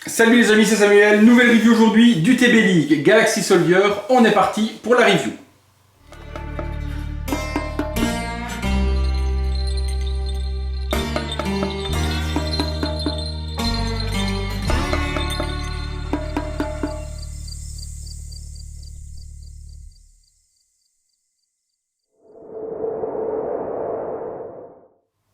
Salut les amis, c'est Samuel, nouvelle review aujourd'hui du TB League Galaxy Soldier, on est parti pour la review.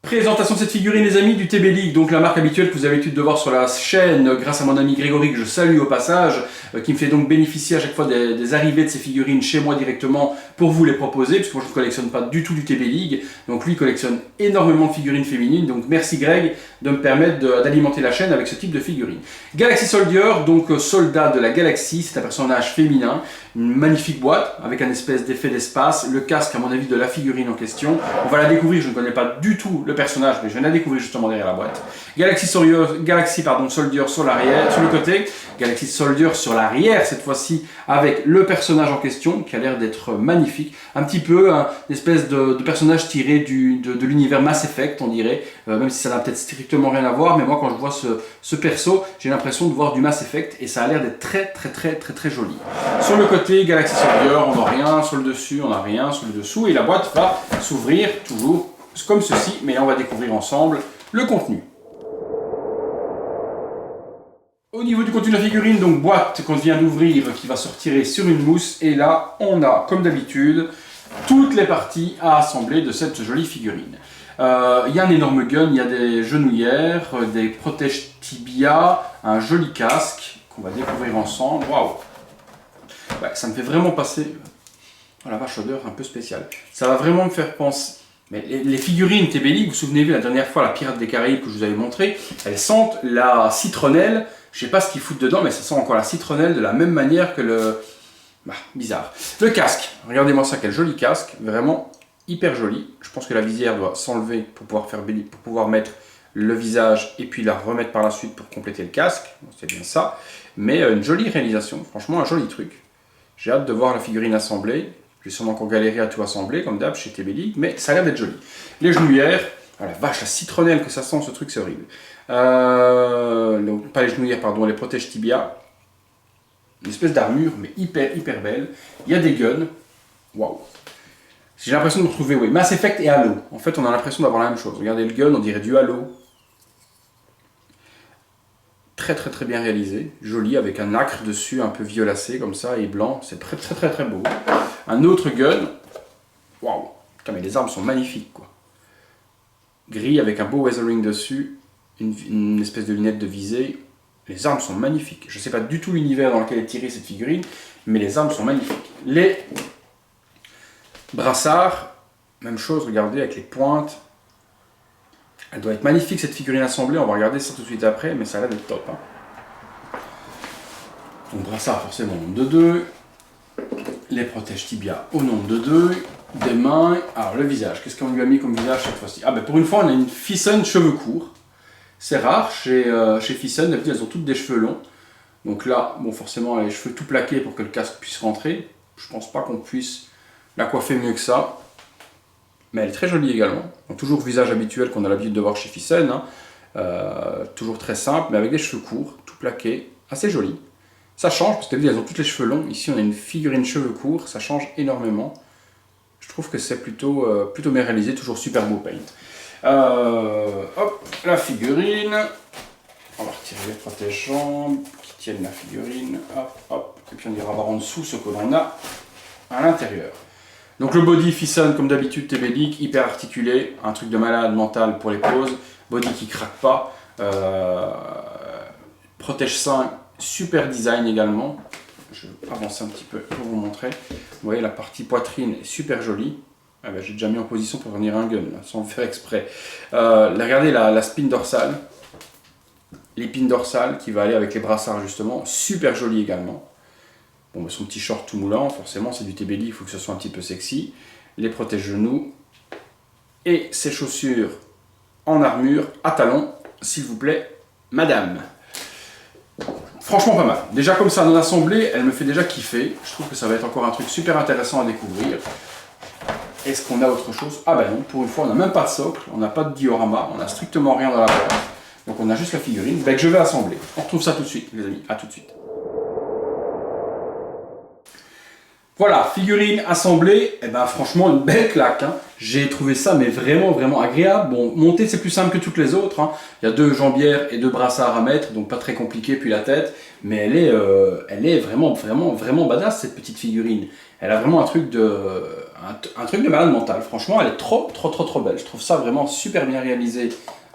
Présentation de cette figurine les amis du TB League, donc la marque habituelle que vous avez l'habitude de voir sur la chaîne grâce à mon ami Grégory que je salue au passage, qui me fait donc bénéficier à chaque fois des arrivées de ces figurines chez moi directement pour vous les proposer, puisque moi je ne collectionne pas du tout du TB League, donc lui collectionne énormément de figurines féminines, donc merci Greg de me permettre d'alimenter la chaîne avec ce type de figurine. Galaxy Soldier, donc soldat de la galaxie, c'est un personnage féminin, une magnifique boîte avec un espèce d'effet d'espace, le casque à mon avis de la figurine en question, on va la découvrir, je ne connais pas du tout le personnage, mais je viens de la découvrir justement derrière la boîte. Galaxy Soldier sur l'arrière, sur le côté, Galaxy Soldier sur l'arrière cette fois-ci avec le personnage en question qui a l'air d'être magnifique, un petit peu une espèce de personnage tiré de l'univers Mass Effect on dirait, même si ça n'a peut-être strictement rien à voir, mais moi quand je vois ce perso, j'ai l'impression de voir du Mass Effect et ça a l'air d'être très joli. Sur le côté Galaxy Soldier, on n'a rien, sur le dessus on n'a rien, sur le dessous et la boîte va s'ouvrir toujours comme ceci, mais là on va découvrir ensemble le contenu. Au niveau du contenu de la figurine, donc boîte qu'on vient d'ouvrir qui va se retirer sur une mousse et là on a comme d'habitude toutes les parties à assembler de cette jolie figurine. Il y a un énorme gun, il y a des genouillères, des protèges tibia, un joli casque qu'on va découvrir ensemble. Waouh! Ouais, ça me fait vraiment passer la vache odeur un peu spéciale. Ça va vraiment me faire penser. Mais les figurines TB League, vous vous souvenez la dernière fois, la Pirate des Caraïbes que je vous avais montré, elles sentent la citronnelle. Je sais pas ce qu'ils foutent dedans, mais ça sent encore la citronnelle de la même manière que le... bizarre. Le casque, regardez-moi ça, quel joli casque, vraiment hyper joli. Je pense que la visière doit s'enlever pour pouvoir mettre le visage et puis la remettre par la suite pour compléter le casque. C'est bien ça. Mais une jolie réalisation, franchement un joli truc. J'ai hâte de voir la figurine assemblée. Je vais sûrement encore galérer à tout assembler, comme d'hab chez TB League, mais ça a l'air d'être joli. Les genouillères, oh la vache, la citronnelle que ça sent, ce truc, c'est horrible. Pas les genouillères, pardon, les protèges tibia. Une espèce d'armure, mais hyper belle. Il y a des guns. Waouh. J'ai l'impression de retrouver, oui, Mass Effect et Halo. En fait, on a l'impression d'avoir la même chose. Regardez le gun, on dirait du Halo. Très bien réalisé, joli, avec un nacre dessus, un peu violacé comme ça, et blanc, c'est très beau. Un autre gun, waouh, mais les armes sont magnifiques quoi. Gris avec un beau weathering dessus, une espèce de lunette de visée, les armes sont magnifiques. Je ne sais pas du tout l'univers dans lequel est tirée cette figurine, mais les armes sont magnifiques. Les brassards, même chose, regardez, avec les pointes. Elle doit être magnifique cette figurine assemblée, on va regarder ça tout de suite après, mais ça a l'air d'être top. Hein. Donc brassard forcément au nombre de 2, les protèges tibia au nombre de 2, des mains, alors le visage, qu'est-ce qu'on lui a mis comme visage cette fois-ci? Ah ben pour une fois on a une Fison cheveux courts, c'est rare chez Fison, d'habitude elles ont toutes des cheveux longs, donc là, bon forcément les cheveux tout plaqués pour que le casque puisse rentrer, je pense pas qu'on puisse la coiffer mieux que ça. Mais elle est très jolie également. Donc, toujours visage habituel qu'on a l'habitude de voir chez Fison. Hein. Toujours très simple, mais avec des cheveux courts, tout plaqués, assez joli. Ça change, parce qu'elles ont toutes les cheveux longs. Ici, on a une figurine cheveux courts, ça change énormément. Je trouve que c'est plutôt bien réalisé, toujours super beau paint. Hop, la figurine. On va retirer les protège-jambes qui tiennent la figurine. Hop. Et puis on ira voir en dessous ce que l'on a à l'intérieur. Donc le body Fison comme d'habitude TB League, hyper articulé, un truc de malade mental pour les poses, body qui craque pas, protège 5, super design également, je vais avancer un petit peu pour vous montrer, vous voyez la partie poitrine est super jolie, ah ben, j'ai déjà mis en position pour venir un gun là, sans le faire exprès, regardez la spine dorsale, l'épine dorsale qui va aller avec les brassards justement, super jolie également. Bon, bah, son petit short tout moulant, forcément c'est du TB League, il faut que ce soit un petit peu sexy. Les protège-genoux et ses chaussures en armure à talons, s'il vous plaît, madame. Franchement pas mal. Déjà comme ça, dans l'assemblée, elle me fait déjà kiffer. Je trouve que ça va être encore un truc super intéressant à découvrir. Est-ce qu'on a autre chose? Ah bah non, pour une fois on n'a même pas de socle, on n'a pas de diorama, on n'a strictement rien dans la boîte. Donc on a juste la figurine que je vais assembler. On retrouve ça tout de suite, les amis. À tout de suite. Voilà, figurine assemblée, et ben franchement une belle claque. Hein. J'ai trouvé ça mais vraiment agréable. Bon, monter c'est plus simple que toutes les autres. Hein. Il y a 2 jambières et 2 brassards à mettre, donc pas très compliqué. Puis la tête, mais elle est vraiment badass cette petite figurine. Elle a vraiment un truc de malade mental. Franchement, elle est trop belle. Je trouve ça vraiment super bien réalisé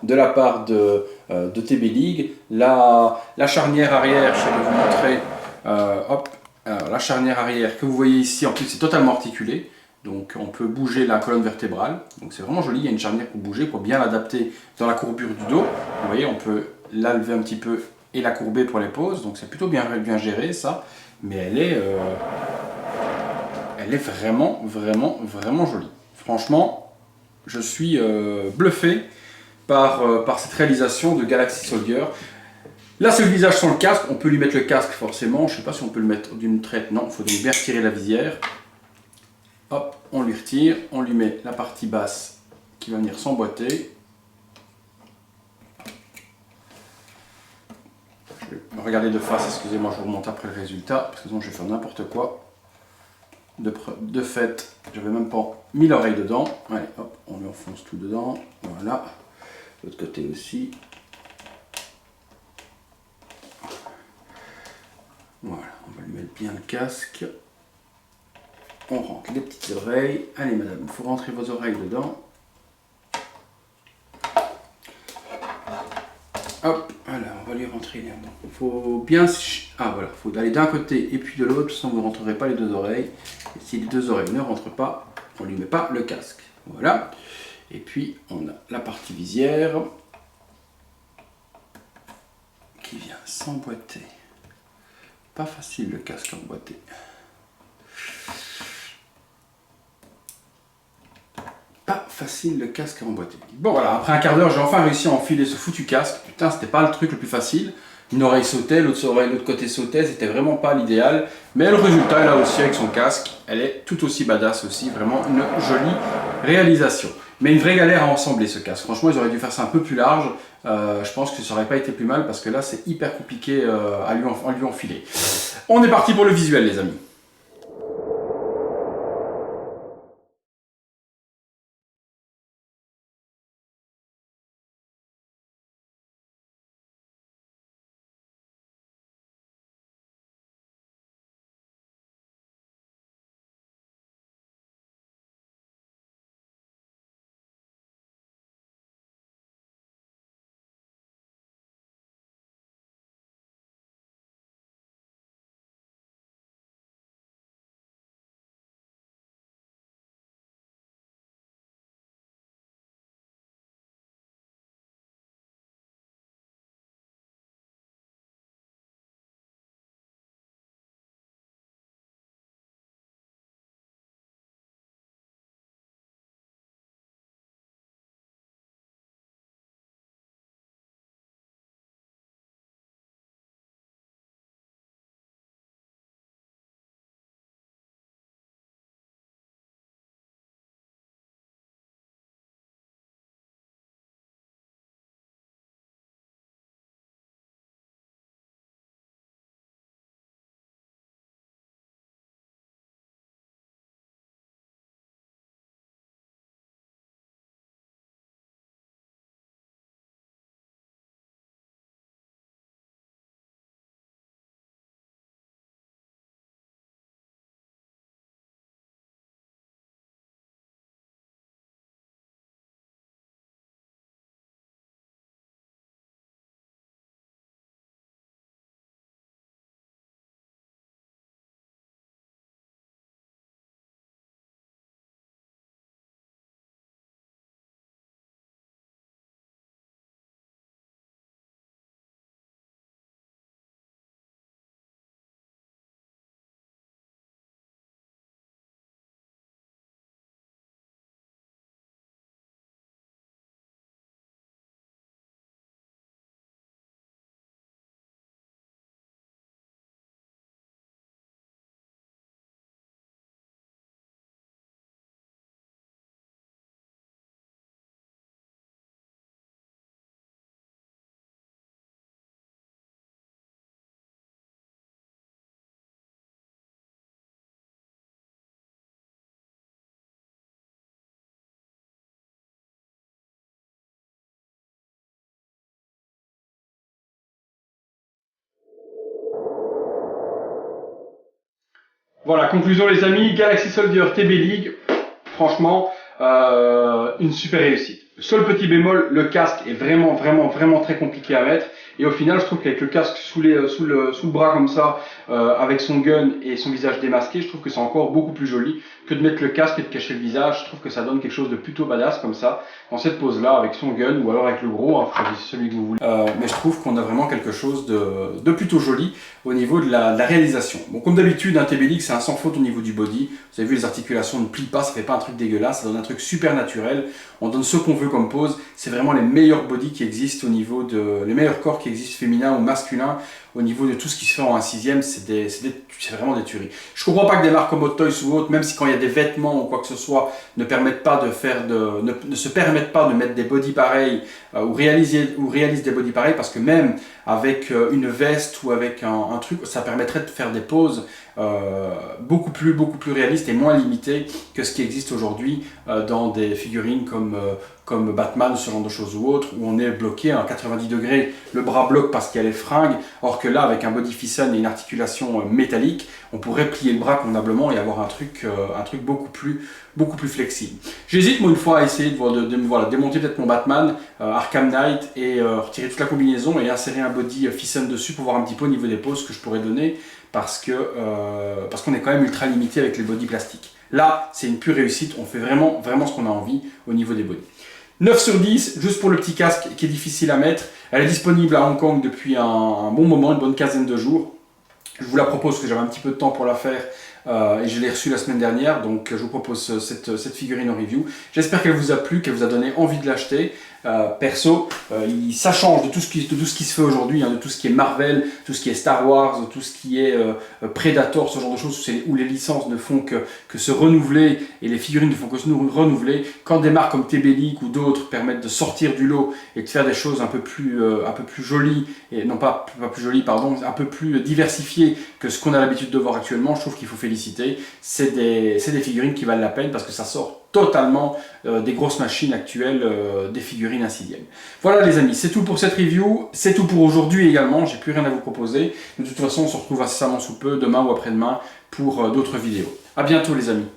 de la part de TB League. La charnière arrière, je vais vous montrer. Hop. Alors, la charnière arrière que vous voyez ici, en plus c'est totalement articulé, donc on peut bouger la colonne vertébrale, donc c'est vraiment joli, il y a une charnière pour bouger, pour bien l'adapter dans la courbure du dos. Vous voyez, on peut la lever un petit peu et la courber pour les poses, donc c'est plutôt bien géré ça, mais elle est vraiment jolie. Franchement, je suis bluffé par cette réalisation de Galaxy Soldier. Là, c'est le visage sans le casque. On peut lui mettre le casque forcément. Je ne sais pas si on peut le mettre d'une traite. Non, il faut donc bien retirer la visière. Hop, on lui retire. On lui met la partie basse qui va venir s'emboîter. Je vais me regarder de face. Excusez-moi, je vous remonte après le résultat. Parce que sinon, je vais faire n'importe quoi. De fait, je n'avais même pas mis l'oreille dedans. Allez, hop, on lui enfonce tout dedans. Voilà. De l'autre côté aussi. Voilà, on va lui mettre bien le casque. On rentre les petites oreilles. Allez madame, il faut rentrer vos oreilles dedans. Hop, voilà, on va lui rentrer là. Il faut bien... Ah voilà, il faut aller d'un côté et puis de l'autre, sinon vous ne rentrerez pas les 2 oreilles. Et si les 2 oreilles ne rentrent pas, on ne lui met pas le casque. Voilà. Et puis on a la partie visière qui vient s'emboîter. Pas facile le casque emboîté. Pas facile le casque emboîté. Bon voilà, après un quart d'heure, j'ai enfin réussi à enfiler ce foutu casque. Putain, c'était pas le truc le plus facile. Une oreille sautait, l'autre côté sautait, c'était vraiment pas l'idéal. Mais le résultat est là aussi avec son casque. Elle est tout aussi badass aussi, vraiment une jolie réalisation. Mais une vraie galère à ensembler ce casque. Franchement, ils auraient dû faire ça un peu plus large. Je pense que ça aurait pas été plus mal parce que là, c'est hyper compliqué à lui enfiler. On est parti pour le visuel, les amis. Voilà, conclusion les amis, Galaxy Soldier TB League, franchement, une super réussite. Seul petit bémol, le casque est vraiment très compliqué à mettre. Et au final, je trouve qu'avec le casque sous le bras comme ça, avec son gun et son visage démasqué, je trouve que c'est encore beaucoup plus joli que de mettre le casque et de cacher le visage. Je trouve que ça donne quelque chose de plutôt badass comme ça, dans cette pose-là, avec son gun ou alors avec le gros, hein, choisissez celui que vous voulez. Mais je trouve qu'on a vraiment quelque chose de plutôt joli au niveau de la réalisation. Bon, comme d'habitude, un TB League, c'est un sans faute au niveau du body. Vous avez vu, les articulations ne plient pas, ça fait pas un truc dégueulasse, ça donne un truc super naturel. On donne ce qu'on veut comme pose. C'est vraiment les meilleurs body qui existent au niveau les meilleurs corps qui existent féminins ou masculins au niveau de tout ce qui se fait en 1/6e. C'est vraiment des tueries. Je comprends pas que des marques comme Hot Toys ou autres, même si quand il y a des vêtements ou quoi que ce soit, ne se permettent pas de mettre des body pareils ou réalisent des body pareils, parce que même avec une veste ou avec un truc, ça permettrait de faire des poses beaucoup plus réalistes et moins limitées que ce qui existe aujourd'hui dans des figurines comme Batman, ce genre de choses ou autres, où on est bloqué à 90 degrés, le bras bloque parce qu'il y a les fringues, or que là, avec un body fisson et une articulation métallique, on pourrait plier le bras convenablement et avoir un truc beaucoup plus flexible. J'hésite moi une fois à essayer de démonter peut-être mon Batman Arkham Knight et retirer toute la combinaison et insérer un body fisson dessus pour voir un petit peu au niveau des poses que je pourrais donner, parce qu'on est quand même ultra limité avec les body plastiques. Là, c'est une pure réussite, on fait vraiment ce qu'on a envie au niveau des body. 9 sur 10, juste pour le petit casque qui est difficile à mettre. Elle est disponible à Hong Kong depuis un bon moment, une bonne quinzaine de jours. Je vous la propose parce que j'avais un petit peu de temps pour la faire et je l'ai reçue la semaine dernière, donc je vous propose cette figurine en review. J'espère qu'elle vous a plu, qu'elle vous a donné envie de l'acheter. Perso, ça change de tout ce qui se fait aujourd'hui, hein, de tout ce qui est Marvel, tout ce qui est Star Wars, de tout ce qui est Predator, ce genre de choses où les licences ne font que se renouveler et les figurines ne font que se renouveler. Quand des marques comme TB League ou d'autres permettent de sortir du lot et de faire des choses un peu plus jolies, et non pas plus jolies, pardon, un peu plus diversifiées que ce qu'on a l'habitude de voir actuellement, je trouve qu'il faut féliciter. C'est des figurines qui valent la peine parce que ça sort totalement des grosses machines actuelles, des figurines 1/6e. Voilà les amis, c'est tout pour cette review, c'est tout pour aujourd'hui également, j'ai plus rien à vous proposer. De toute façon, on se retrouve incessamment sous peu, demain ou après-demain, pour d'autres vidéos. A bientôt les amis.